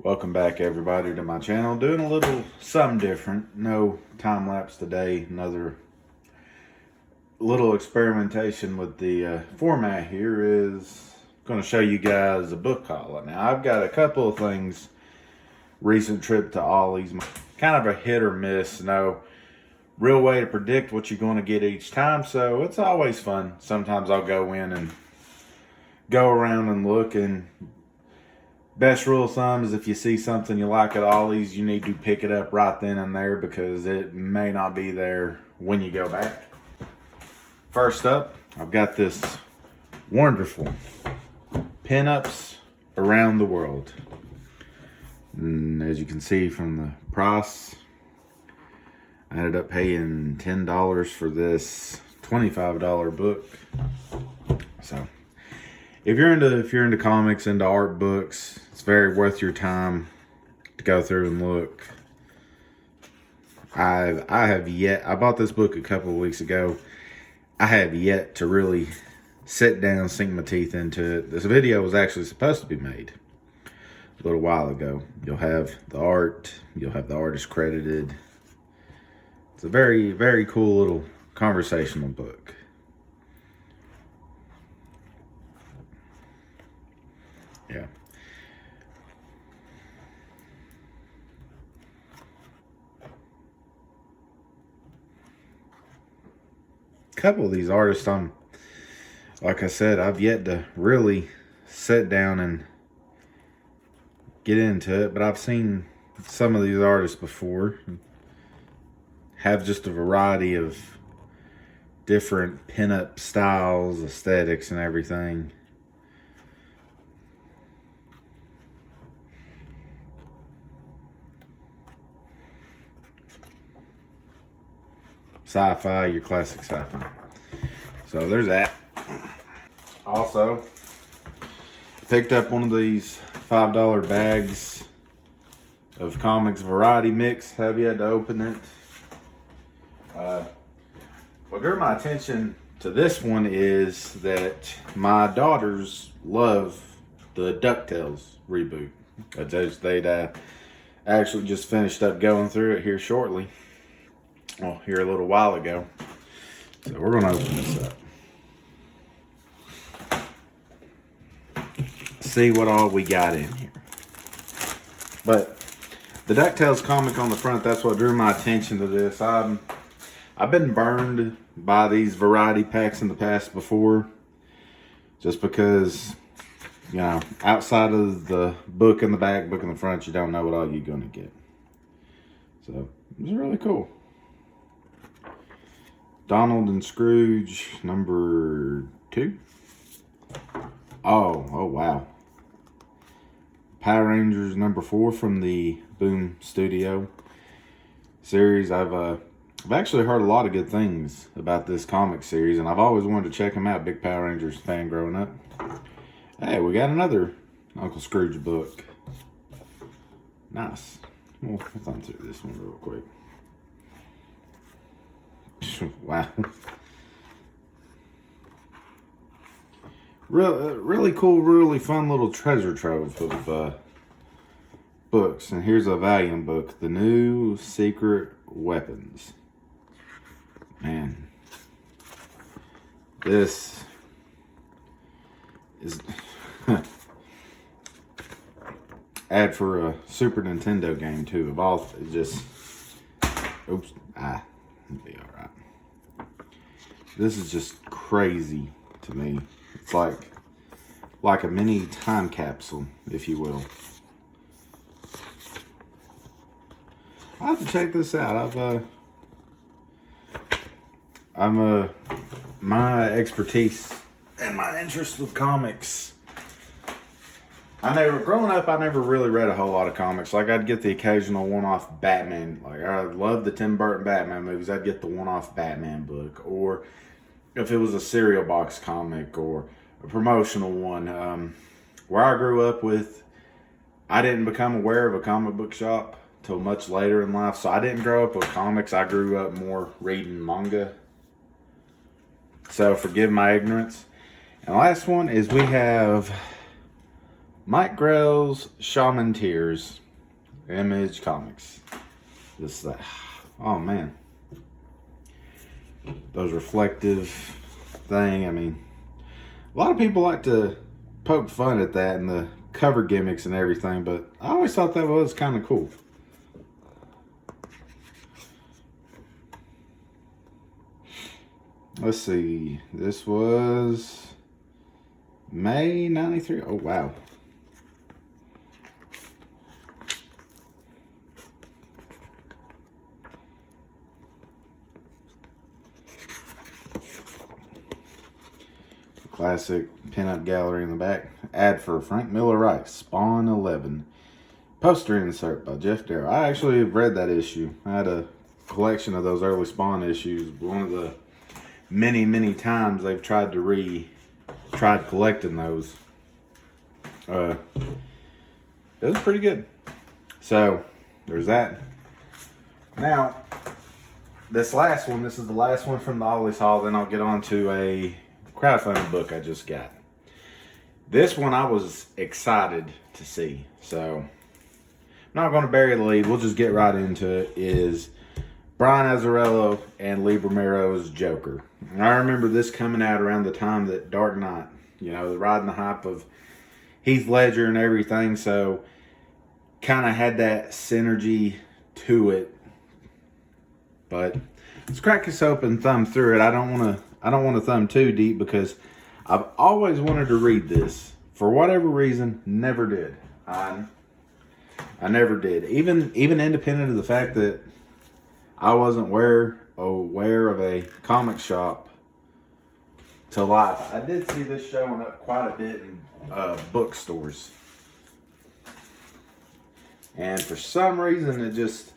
Welcome back everybody to my channel. Doing a little something different. No time lapse today. Another little experimentation with the format here is going to show you guys a book haul. Now I've got a couple of things. Recent trip to Ollie's. Kind of a hit or miss. No real way to predict what you're going to get each time. So it's always fun. Sometimes I'll go in and go around and look, and best rule of thumb is if you see something you like at Ollie's, you need to pick it up right then and there because it may not be there when you go back. First up, I've got this wonderful Pinups Around the World. And as you can see from the price, I ended up paying $10 for this $25 book. So if you're into comics, into art books, it's very worth your time to go through and look. I bought this book a couple of weeks ago. I have yet to really sit down, sink my teeth into it. This video was actually supposed to be made a little while ago. You'll have the art, you'll have the artist credited. It's a very, very cool little conversational book. Yeah. A couple of these artists, like I said, I've yet to really sit down and get into it, but I've seen some of these artists before. Have just a variety of different pinup styles, aesthetics, and everything. Sci-fi, your classic sci-fi. So there's that. Also, picked up one of these $5 bags of comics variety mix. Have yet to open it. What drew my attention to this one is that my daughters love the DuckTales reboot. They'd actually just finished up going through it here shortly. Well, here a little while ago. So we're going to open this up. See what all we got in here. But the DuckTales comic on the front, that's what drew my attention to this. I've been burned by these variety packs in the past before. Just because, you know, outside of the book in the back, book in the front, you don't know what all you're going to get. So, it's really cool. Donald and Scrooge, number 2. Oh wow. Power Rangers, number 4 from the Boom Studio series. I've actually heard a lot of good things about this comic series, and I've always wanted to check them out. Big Power Rangers fan growing up. Hey, we got another Uncle Scrooge book. Nice. We'll thumb through this one real quick. Wow. Really cool, really fun little treasure trove of books. And here's a Valiant book, The New Secret Weapons. Man, this is ad for a Super Nintendo game too. Of all, just oops, it'll be all right. This is just crazy to me. It's like a mini time capsule, if you will. I have to check this out. My expertise and my interest with comics. Growing up, I never really read a whole lot of comics. Like, I'd get the occasional one-off Batman. Like, I love the Tim Burton Batman movies. I'd get the one-off Batman book. Or if it was a cereal box comic or a promotional one. Where I grew up with, I didn't become aware of a comic book shop till much later in life. So I didn't grow up with comics. I grew up more reading manga. So forgive my ignorance. And the last one is we have Mike Grell's Shaman Tears, Image Comics. This, oh man. Those reflective thing, I mean, a lot of people like to poke fun at that and the cover gimmicks and everything, but I always thought that was kind of cool. Let's see, this was May 93. Oh wow. Classic pinup gallery in the back. Ad for Frank Miller Wright's Spawn 11. Poster insert by Jeff Darrow. I actually have read that issue. I had a collection of those early Spawn issues. One of the many times they've tried collecting those. It was pretty good. So there's that. Now this last one, this is the last one from the Ollie's haul. Then I'll get on to a crowdfunded book I just got. This one I was excited to see, so I'm not going to bury the lead. We'll just get right into it. Is Brian Azzarello and Lee Romero's Joker. And I remember this coming out around the time that Dark Knight, you know, riding the hype of Heath Ledger and everything, so kind of had that synergy to it. But let's crack this open, thumb through it. I don't want to thumb too deep because I've always wanted to read this. For whatever reason, never did. I never did. Even independent of the fact that I wasn't aware of a comic shop to life. I did see this showing up quite a bit in bookstores. And for some reason, it just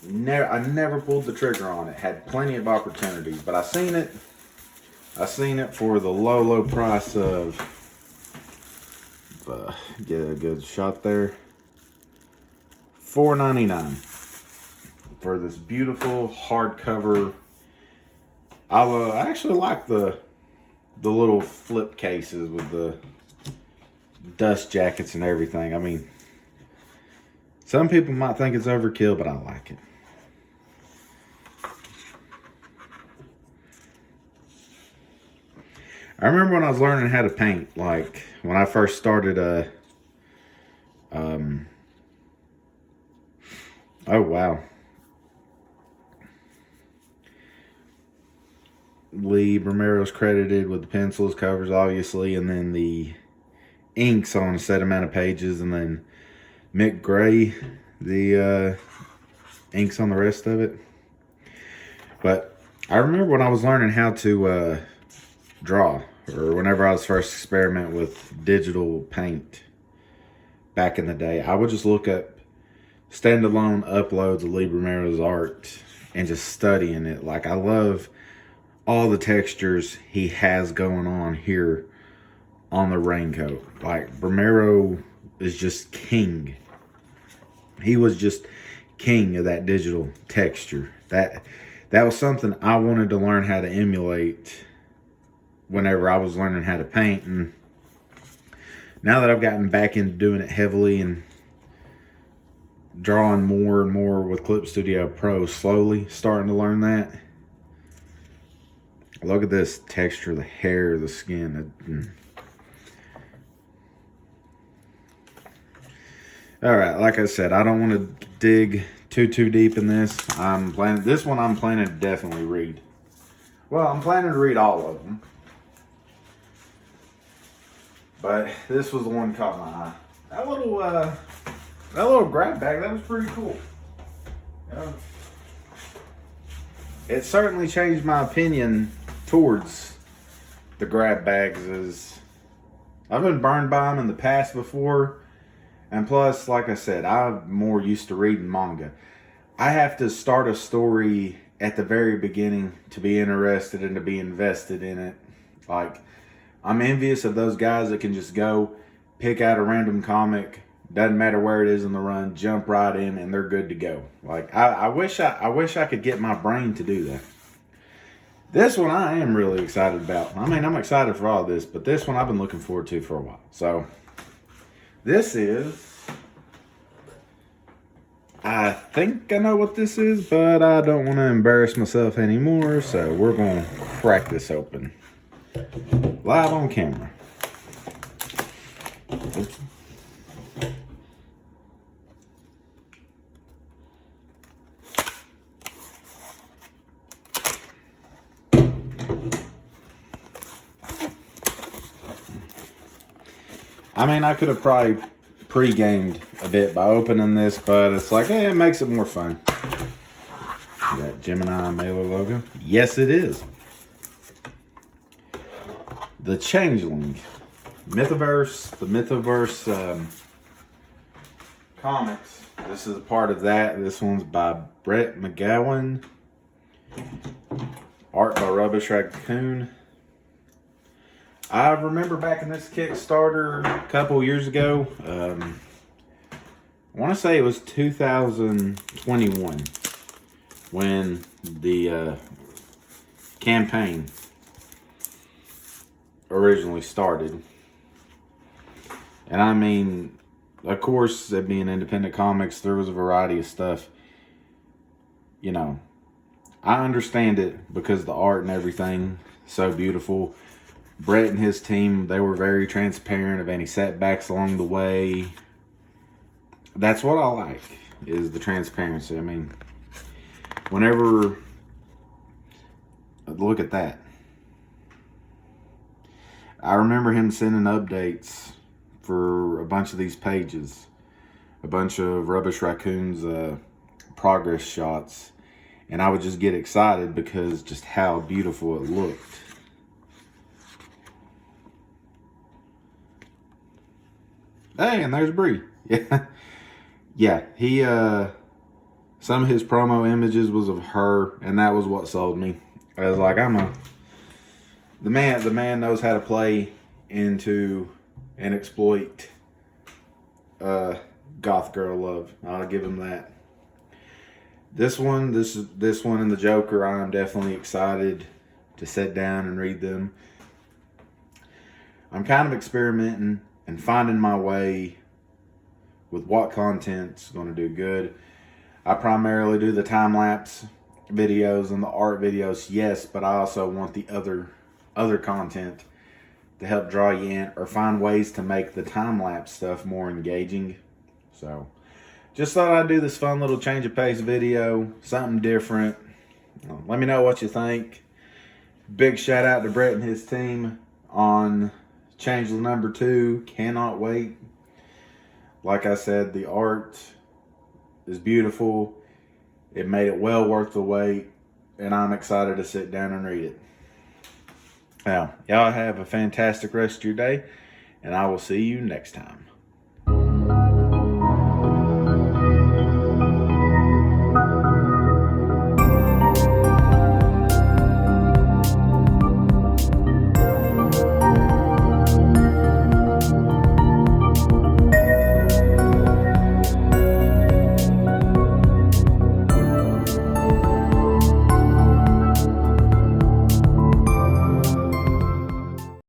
I never pulled the trigger on it. Had plenty of opportunities, but I seen it for the low price of get a good shot there. $4.99 for this beautiful hardcover. I actually like the little flip cases with the dust jackets and everything. I mean, some people might think it's overkill, but I like it. I remember when I was learning how to paint, like when I first started oh wow. Lee Romero's credited with the pencils, covers obviously, and then the inks on a set amount of pages, and then Mick Gray, the inks on the rest of it. But I remember when I was learning how to draw, or whenever I was first experimenting with digital paint back in the day, I would just look up standalone uploads of Lee Romero's art and just studying it. Like, I love all the textures he has going on here on the raincoat. Like, Romero is just king. He was just king of that digital texture. That was something I wanted to learn how to emulate whenever I was learning how to paint. And now that I've gotten back into doing it heavily and drawing more and more with Clip Studio Pro, slowly starting to learn that. Look at this texture, the hair, the skin. All right, like I said, I don't want to dig too deep in this. This one I'm planning to definitely read. Well, I'm planning to read all of them. But this was the one that caught my eye. That little grab bag, that was pretty cool. It certainly changed my opinion towards the grab bags. As I've been burned by them in the past before, and plus, like I said, I'm more used to reading manga. I have to start a story at the very beginning to be interested and to be invested in it. Like, I'm envious of those guys that can just go pick out a random comic, doesn't matter where it is in the run, jump right in, and they're good to go. Like, I wish I could get my brain to do that. This one I am really excited about. I mean, I'm excited for all this, but this one I've been looking forward to for a while. So, This is, I think I know what this is, but I don't want to embarrass myself anymore, so we're going to crack this open. Live on camera. Oops. I mean, I could have probably pre-gamed a bit by opening this, but it's like, hey, it makes it more fun. That Gemini mailer logo. Yes, it is. The Changeling. Mythoverse. The Mythoverse comics. This is a part of that. This one's by Brett McGowan. Art by Rubbish Raccoon. I remember back in this Kickstarter a couple years ago. I want to say it was 2021 when the campaign originally started. And I mean, of course, it being independent comics, there was a variety of stuff. You know, I understand it because the art and everything so beautiful. Brett and his team, they were very transparent of any setbacks along the way. That's what I like, is the transparency. I mean, whenever, look at that. I remember him sending updates for a bunch of these pages. A bunch of Rubbish Raccoon's progress shots. And I would just get excited because just how beautiful it looked. Hey, and there's Bree. Yeah. Yeah, he, some of his promo images was of her, and that was what sold me. I was like, the man knows how to play into and exploit, goth girl love. I'll give him that. This one and the Joker, I am definitely excited to sit down and read them. I'm kind of experimenting and finding my way with what content's going to do good. I primarily do the time-lapse videos and the art videos, yes, but I also want the other content to help draw you in or find ways to make the time-lapse stuff more engaging. So, just thought I'd do this fun little change of pace video, something different. Let me know what you think. Big shout out to Brett and his team on Changeling number 2. Cannot wait. Like I said, the art is beautiful. It made it well worth the wait. And I'm excited to sit down and read it. Now, y'all have a fantastic rest of your day. And I will see you next time.